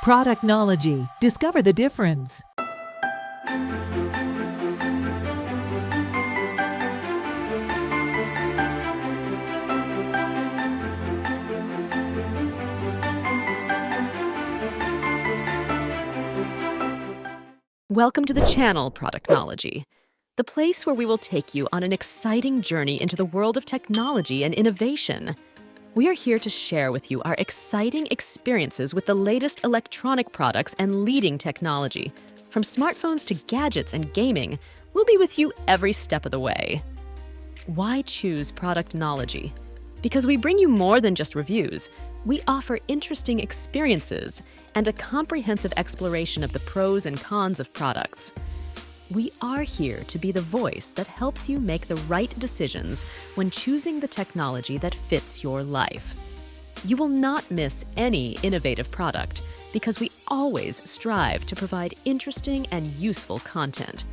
Productnology. Discover the difference. Welcome to the channel, Productnology, the place where we will take you on an exciting journey into the world of technology and innovation. We are here to share with you our exciting experiences with the latest electronic products and leading technology. From smartphones to gadgets and gaming, we'll be with you every step of the way. Why choose Productnology? Because we bring you more than just reviews. We offer interesting experiences and a comprehensive exploration of the pros and cons of products. We are here to be the voice that helps you make the right decisions when choosing the technology that fits your life. You will not miss any innovative product because we always strive to provide interesting and useful content.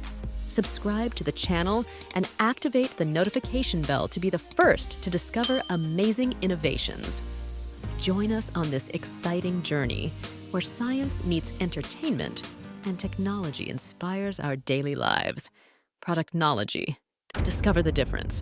Subscribe to the channel and activate the notification bell to be the first to discover amazing innovations. Join us on this exciting journey where science meets entertainment and technology inspires our daily lives. Productnology. Discover the difference.